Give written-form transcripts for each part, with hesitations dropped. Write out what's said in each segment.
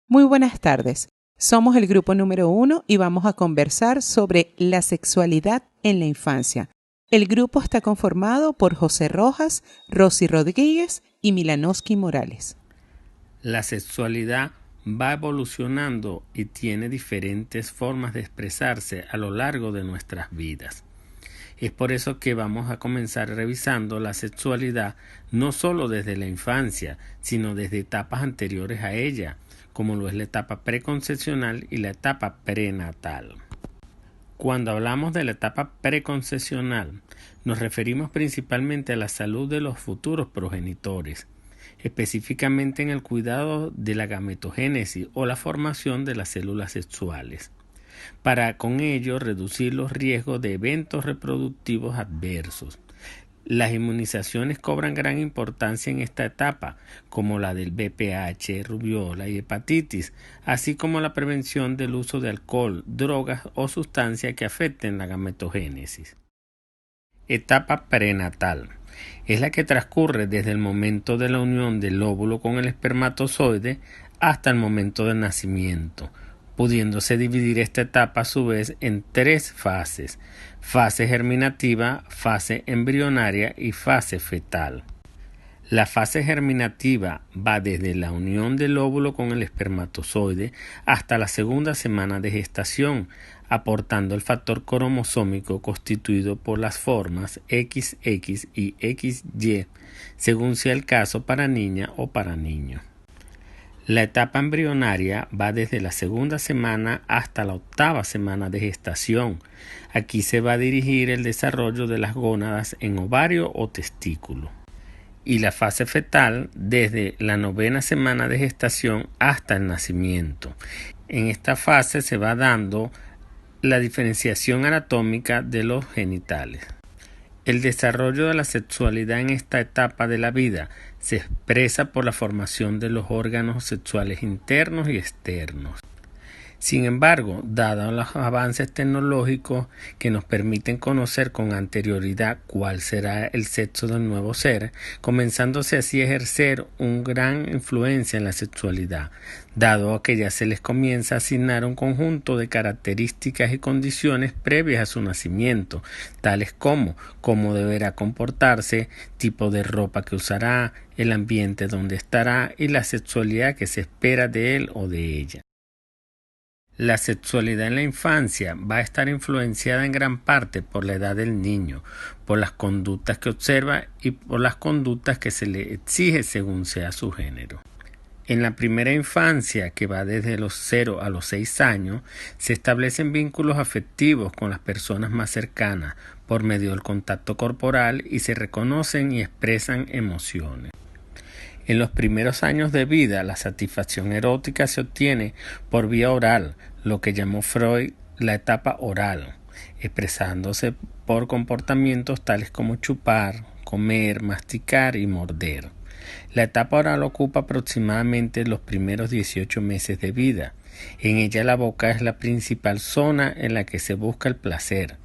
Muy buenas tardes. Somos el grupo número 1 y vamos a conversar sobre la sexualidad en la infancia. El grupo está conformado por José Rojas, Rosy Rodríguez y Milanoski Morales. La sexualidad va evolucionando y tiene diferentes formas de expresarse a lo largo de nuestras vidas. Es por eso que vamos a comenzar revisando la sexualidad no solo desde la infancia, sino desde etapas anteriores a ella, como lo es la etapa preconcepcional y la etapa prenatal. Cuando hablamos de la etapa preconcepcional, nos referimos principalmente a la salud de los futuros progenitores, específicamente en el cuidado de la gametogénesis o la formación de las células sexuales, para con ello reducir los riesgos de eventos reproductivos adversos. Las inmunizaciones cobran gran importancia en esta etapa, como la del VPH, rubiola y hepatitis, así como la prevención del uso de alcohol, drogas o sustancias que afecten la gametogénesis. Etapa prenatal. Es la que transcurre desde el momento de la unión del óvulo con el espermatozoide hasta el momento del nacimiento, pudiéndose dividir esta etapa a su vez en tres fases: fase germinativa, fase embrionaria y fase fetal. La fase germinativa va desde la unión del óvulo con el espermatozoide hasta la segunda semana de gestación, aportando el factor cromosómico constituido por las formas XX y XY, según sea el caso para niña o para niño. La etapa embrionaria va desde la segunda semana hasta la octava semana de gestación. Aquí se va a dirigir el desarrollo de las gónadas en ovario o testículo. Y la fase fetal desde la novena semana de gestación hasta el nacimiento. En esta fase se va dando la diferenciación anatómica de los genitales. El desarrollo de la sexualidad en esta etapa de la vida se expresa por la formación de los órganos sexuales internos y externos. Sin embargo, dados los avances tecnológicos que nos permiten conocer con anterioridad cuál será el sexo del nuevo ser, comenzándose así a ejercer una gran influencia en la sexualidad, dado que ya se les comienza a asignar un conjunto de características y condiciones previas a su nacimiento, tales como cómo deberá comportarse, tipo de ropa que usará, el ambiente donde estará y la sexualidad que se espera de él o de ella. La sexualidad en la infancia va a estar influenciada en gran parte por la edad del niño, por las conductas que observa y por las conductas que se le exige según sea su género. En la primera infancia, que va desde los 0 a los 6 años, se establecen vínculos afectivos con las personas más cercanas por medio del contacto corporal y se reconocen y expresan emociones. En los primeros años de vida, la satisfacción erótica se obtiene por vía oral, lo que llamó Freud la etapa oral, expresándose por comportamientos tales como chupar, comer, masticar y morder. La etapa oral ocupa aproximadamente los primeros 18 meses de vida. En ella la boca es la principal zona en la que se busca el placer.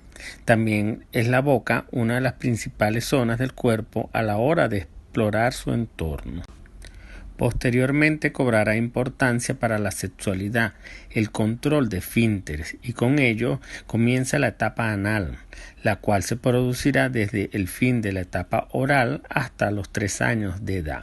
También es la boca una de las principales zonas del cuerpo a la hora de explorar su entorno. Posteriormente cobrará importancia para la sexualidad el control de esfínteres y con ello comienza la etapa anal, la cual se producirá desde el fin de la etapa oral hasta los 3 años de edad.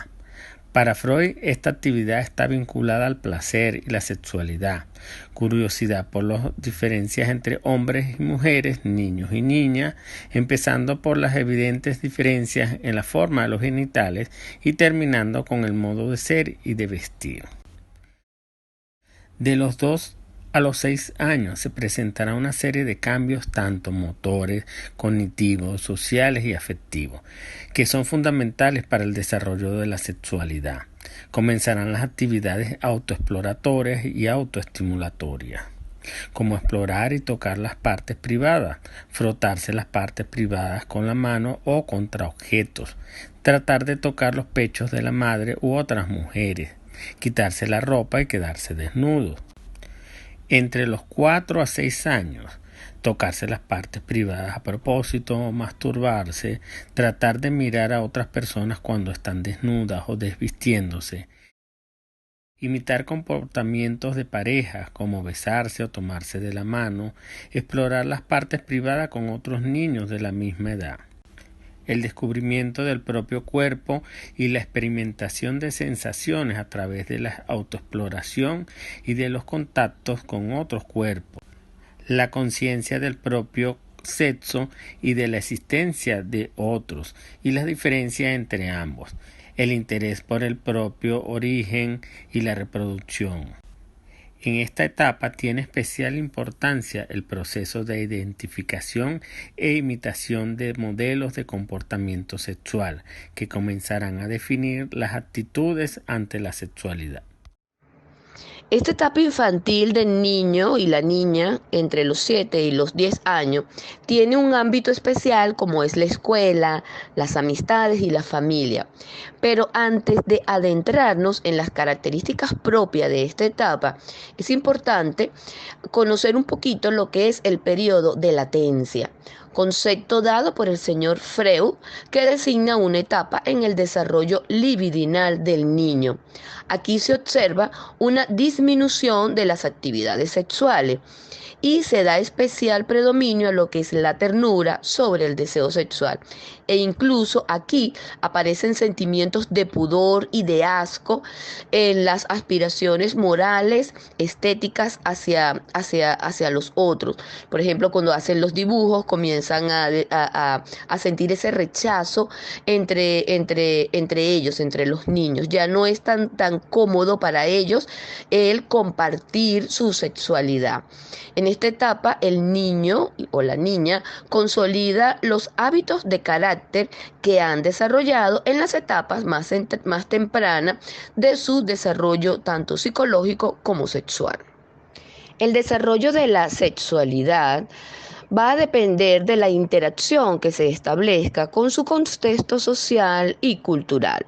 Para Freud, esta actividad está vinculada al placer y la sexualidad, curiosidad por las diferencias entre hombres y mujeres, niños y niñas, empezando por las evidentes diferencias en la forma de los genitales y terminando con el modo de ser y de vestir. De los 2 a los 6 años se presentará una serie de cambios tanto motores, cognitivos, sociales y afectivos, que son fundamentales para el desarrollo de la sexualidad. Comenzarán las actividades autoexploratorias y autoestimulatorias, como explorar y tocar las partes privadas, frotarse las partes privadas con la mano o contra objetos, tratar de tocar los pechos de la madre u otras mujeres, quitarse la ropa y quedarse desnudos. Entre los 4 a 6 años, tocarse las partes privadas a propósito, masturbarse, tratar de mirar a otras personas cuando están desnudas o desvistiéndose. Imitar comportamientos de pareja, como besarse o tomarse de la mano, explorar las partes privadas con otros niños de la misma edad. El descubrimiento del propio cuerpo y la experimentación de sensaciones a través de la autoexploración y de los contactos con otros cuerpos. La conciencia del propio sexo y de la existencia de otros y las diferencias entre ambos. El interés por el propio origen y la reproducción. En esta etapa tiene especial importancia el proceso de identificación e imitación de modelos de comportamiento sexual que comenzarán a definir las actitudes ante la sexualidad. Esta etapa infantil del niño y la niña entre los 7 y los 10 años tiene un ámbito especial como es la escuela, las amistades y la familia. Pero antes de adentrarnos en las características propias de esta etapa, es importante conocer un poquito lo que es el periodo de latencia, concepto dado por el señor Freud que designa una etapa en el desarrollo libidinal del niño. Aquí se observa una disminución de las actividades sexuales y se da especial predominio a lo que es la ternura sobre el deseo sexual. E incluso aquí aparecen sentimientos de pudor y de asco en las aspiraciones morales, estéticas hacia los otros. Por ejemplo, cuando hacen los dibujos comienzan a sentir ese rechazo entre ellos, entre los niños. Ya no es tan cómodo para ellos el compartir su sexualidad. En esta etapa, el niño o la niña consolida los hábitos de carácter que han desarrollado en las etapas más tempranas de su desarrollo tanto psicológico como sexual. El desarrollo de la sexualidad va a depender de la interacción que se establezca con su contexto social y cultural.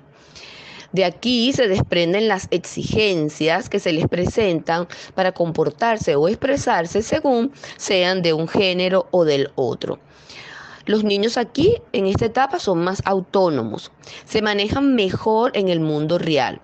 De aquí se desprenden las exigencias que se les presentan para comportarse o expresarse según sean de un género o del otro. Los niños aquí en esta etapa son más autónomos, se manejan mejor en el mundo real.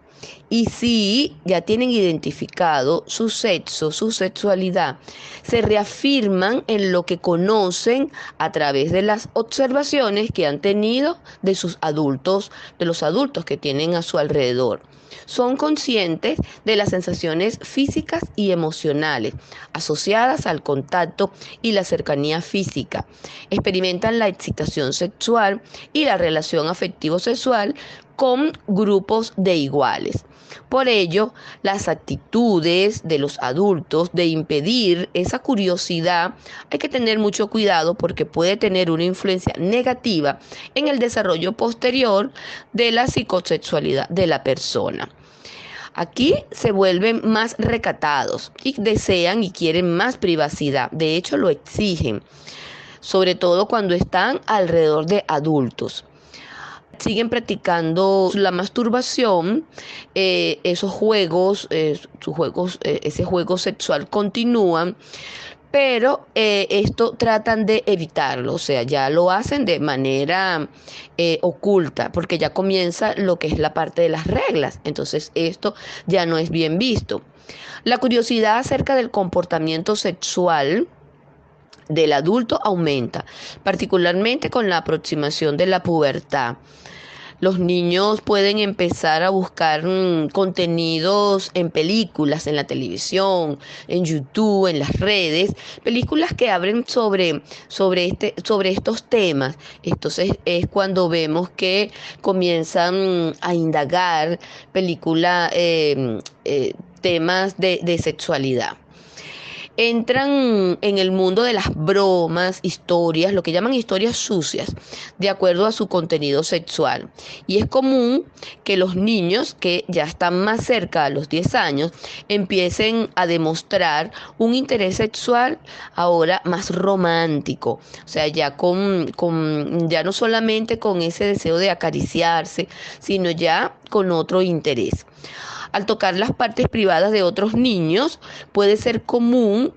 Y si ya tienen identificado su sexo, su sexualidad, se reafirman en lo que conocen a través de las observaciones que han tenido de sus adultos, de los adultos que tienen a su alrededor. Son conscientes de las sensaciones físicas y emocionales asociadas al contacto y la cercanía física. Experimentan la excitación sexual y la relación afectivo-sexual con grupos de iguales. Por ello, las actitudes de los adultos de impedir esa curiosidad hay que tener mucho cuidado porque puede tener una influencia negativa en el desarrollo posterior de la psicosexualidad de la persona. Aquí se vuelven más recatados y desean y quieren más privacidad. De hecho, lo exigen, sobre todo cuando están alrededor de adultos. Siguen practicando la masturbación, esos juegos, ese juego sexual continúan, pero esto tratan de evitarlo, o sea, ya lo hacen de manera oculta, porque ya comienza lo que es la parte de las reglas, entonces esto ya no es bien visto. La curiosidad acerca del comportamiento sexual del adulto aumenta, particularmente con la aproximación de la pubertad. Los niños pueden empezar a buscar contenidos en películas, en la televisión, en YouTube, en las redes, películas que hablen sobre estos temas. Entonces es cuando vemos que comienzan a indagar temas de sexualidad. Entran en el mundo de las bromas, historias, lo que llaman historias sucias, de acuerdo a su contenido sexual. Y es común que los niños que ya están más cerca a los 10 años empiecen a demostrar un interés sexual ahora más romántico. O sea, ya ya no solamente con ese deseo de acariciarse, sino ya con otro interés. Al tocar las partes privadas de otros niños puede ser común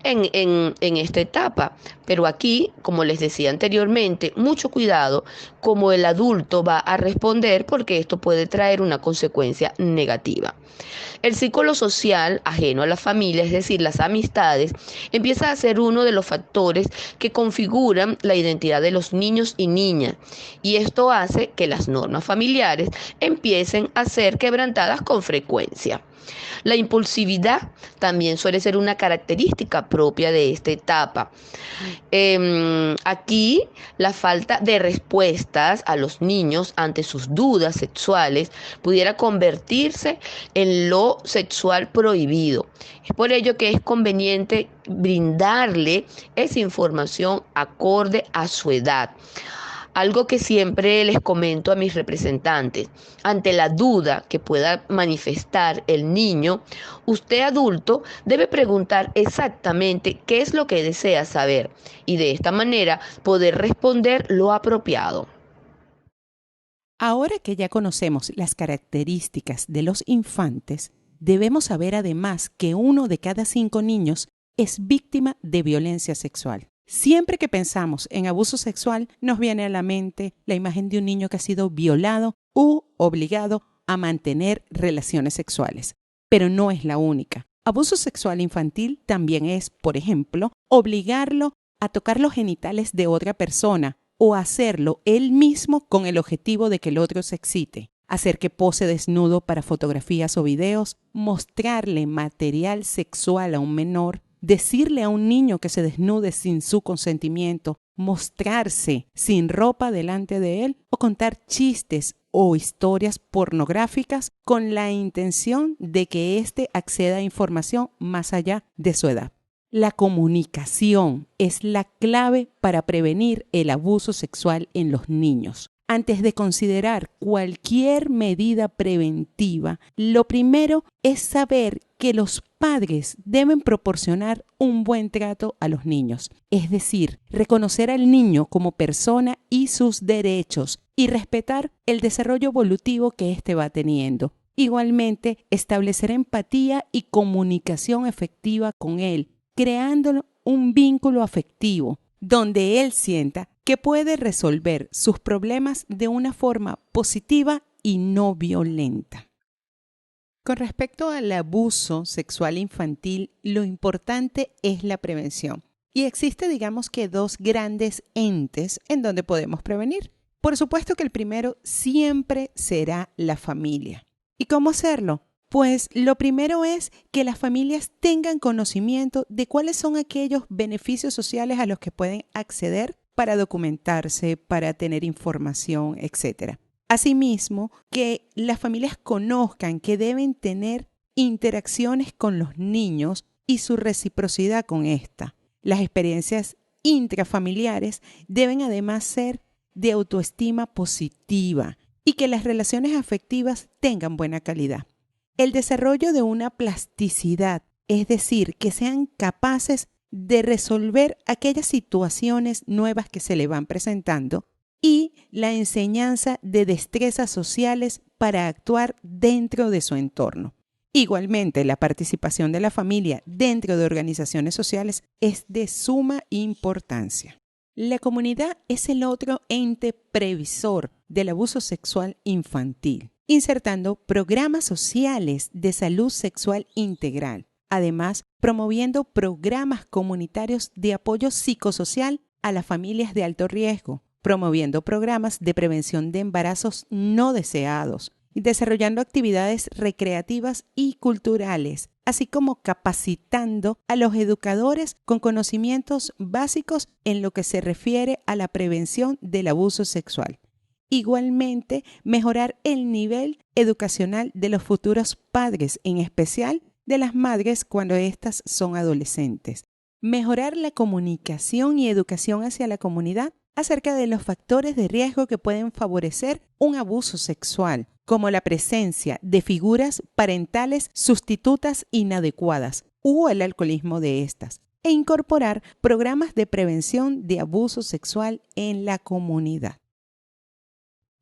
en esta etapa, Pero aquí, como les decía anteriormente, mucho cuidado cómo el adulto va a responder porque esto puede traer una consecuencia negativa. El círculo social ajeno a la familia, es decir, las amistades, empieza a ser uno de los factores que configuran la identidad de los niños y niñas. Y esto hace que las normas familiares empiecen a ser quebrantadas con frecuencia. La impulsividad también suele ser una característica propia de esta etapa. Aquí la falta de respuestas a los niños ante sus dudas sexuales pudiera convertirse en lo sexual prohibido. Es por ello que es conveniente brindarle esa información acorde a su edad. Algo que siempre les comento a mis representantes, ante la duda que pueda manifestar el niño, usted adulto debe preguntar exactamente qué es lo que desea saber y de esta manera poder responder lo apropiado. Ahora que ya conocemos las características de los infantes, debemos saber además que 1 de cada 5 niños es víctima de violencia sexual. Siempre que pensamos en abuso sexual, nos viene a la mente la imagen de un niño que ha sido violado u obligado a mantener relaciones sexuales. Pero no es la única. Abuso sexual infantil también es, por ejemplo, obligarlo a tocar los genitales de otra persona o hacerlo él mismo con el objetivo de que el otro se excite. Hacer que pose desnudo para fotografías o videos, mostrarle material sexual a un menor, decirle a un niño que se desnude sin su consentimiento, mostrarse sin ropa delante de él o contar chistes o historias pornográficas con la intención de que éste acceda a información más allá de su edad. La comunicación es la clave para prevenir el abuso sexual en los niños. Antes de considerar cualquier medida preventiva, lo primero es saber que los padres deben proporcionar un buen trato a los niños, es decir, reconocer al niño como persona y sus derechos y respetar el desarrollo evolutivo que éste va teniendo. Igualmente, establecer empatía y comunicación efectiva con él, creando un vínculo afectivo donde él sienta que puede resolver sus problemas de una forma positiva y no violenta. Con respecto al abuso sexual infantil, lo importante es la prevención. Y existe, digamos que 2 grandes entes en donde podemos prevenir. Por supuesto que el primero siempre será la familia. ¿Y cómo hacerlo? Pues lo primero es que las familias tengan conocimiento de cuáles son aquellos beneficios sociales a los que pueden acceder para documentarse, para tener información, etc. Asimismo, que las familias conozcan que deben tener interacciones con los niños y su reciprocidad con esta. Las experiencias intrafamiliares deben además ser de autoestima positiva y que las relaciones afectivas tengan buena calidad. El desarrollo de una plasticidad, es decir, que sean capaces de resolver aquellas situaciones nuevas que se le van presentando, y la enseñanza de destrezas sociales para actuar dentro de su entorno. Igualmente, la participación de la familia dentro de organizaciones sociales es de suma importancia. La comunidad es el otro ente previsor del abuso sexual infantil, insertando programas sociales de salud sexual integral. Además, promoviendo programas comunitarios de apoyo psicosocial a las familias de alto riesgo, promoviendo programas de prevención de embarazos no deseados y desarrollando actividades recreativas y culturales, así como capacitando a los educadores con conocimientos básicos en lo que se refiere a la prevención del abuso sexual. Igualmente, mejorar el nivel educacional de los futuros padres, en especial de las madres cuando éstas son adolescentes. Mejorar la comunicación y educación hacia la comunidad acerca de los factores de riesgo que pueden favorecer un abuso sexual, como la presencia de figuras parentales sustitutas inadecuadas o el alcoholismo de estas, e incorporar programas de prevención de abuso sexual en la comunidad.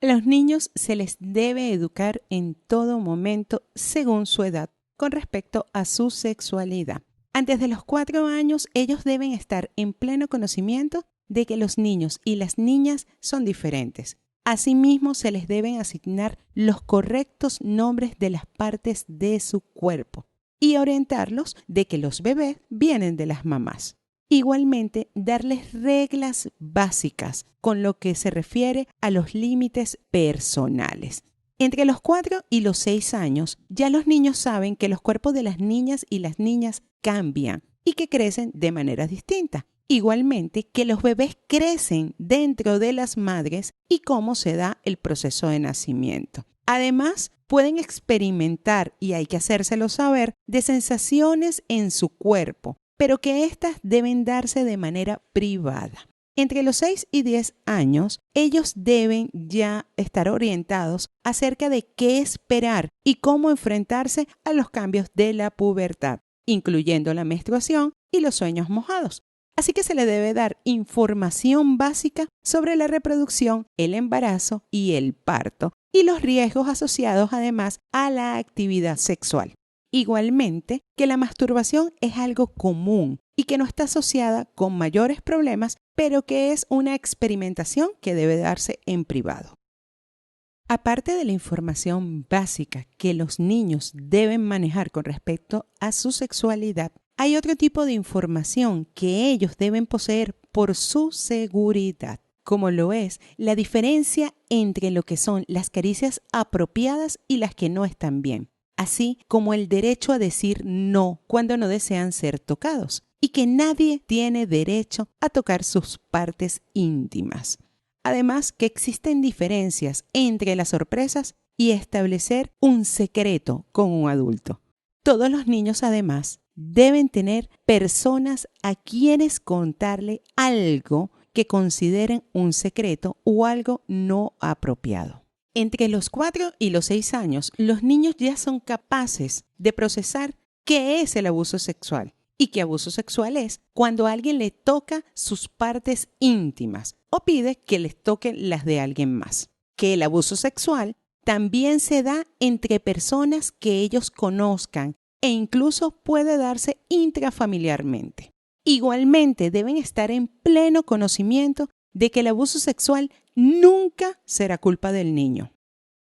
A los niños se les debe educar en todo momento según su edad con respecto a su sexualidad. Antes de los 4 años, ellos deben estar en pleno conocimiento de que los niños y las niñas son diferentes. Asimismo, se les deben asignar los correctos nombres de las partes de su cuerpo y orientarlos de que los bebés vienen de las mamás. Igualmente, darles reglas básicas con lo que se refiere a los límites personales. Entre los 4 y los 6 años, ya los niños saben que los cuerpos de las niñas y las niñas cambian y que crecen de manera distinta. Igualmente, que los bebés crecen dentro de las madres y cómo se da el proceso de nacimiento. Además, pueden experimentar, y hay que hacérselo saber, de sensaciones en su cuerpo, pero que éstas deben darse de manera privada. Entre los 6 y 10 años, ellos deben ya estar orientados acerca de qué esperar y cómo enfrentarse a los cambios de la pubertad, incluyendo la menstruación y los sueños mojados. Así que se le debe dar información básica sobre la reproducción, el embarazo y el parto, y los riesgos asociados además a la actividad sexual. Igualmente, que la masturbación es algo común y que no está asociada con mayores problemas, pero que es una experimentación que debe darse en privado. Aparte de la información básica que los niños deben manejar con respecto a su sexualidad, hay otro tipo de información que ellos deben poseer por su seguridad, como lo es la diferencia entre lo que son las caricias apropiadas y las que no están bien, así como el derecho a decir no cuando no desean ser tocados, y que nadie tiene derecho a tocar sus partes íntimas. Además, que existen diferencias entre las sorpresas y establecer un secreto con un adulto. Todos los niños, además, deben tener personas a quienes contarle algo que consideren un secreto o algo no apropiado. Entre los 4 y los 6 años, los niños ya son capaces de procesar qué es el abuso sexual y que abuso sexual es cuando alguien le toca sus partes íntimas o pide que les toquen las de alguien más. Que el abuso sexual también se da entre personas que ellos conozcan e incluso puede darse intrafamiliarmente. Igualmente deben estar en pleno conocimiento de que el abuso sexual nunca será culpa del niño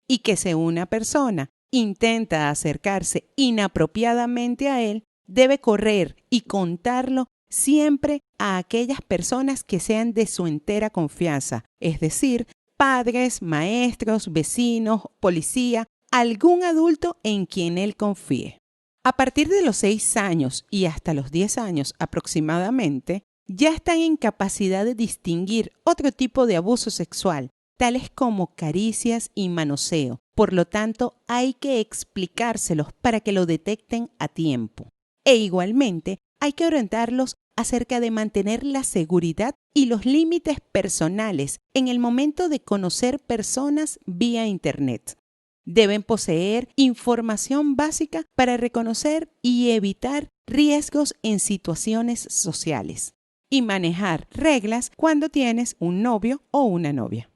y que si una persona intenta acercarse inapropiadamente a él, debe correr y contarlo siempre a aquellas personas que sean de su entera confianza, es decir, padres, maestros, vecinos, policía, algún adulto en quien él confíe. A partir de los 6 años y hasta los 10 años aproximadamente, ya están en capacidad de distinguir otro tipo de abuso sexual, tales como caricias y manoseo. Por lo tanto, hay que explicárselos para que lo detecten a tiempo. E igualmente, hay que orientarlos acerca de mantener la seguridad y los límites personales en el momento de conocer personas vía Internet. Deben poseer información básica para reconocer y evitar riesgos en situaciones sociales y manejar reglas cuando tienes un novio o una novia.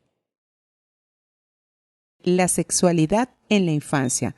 La sexualidad en la infancia.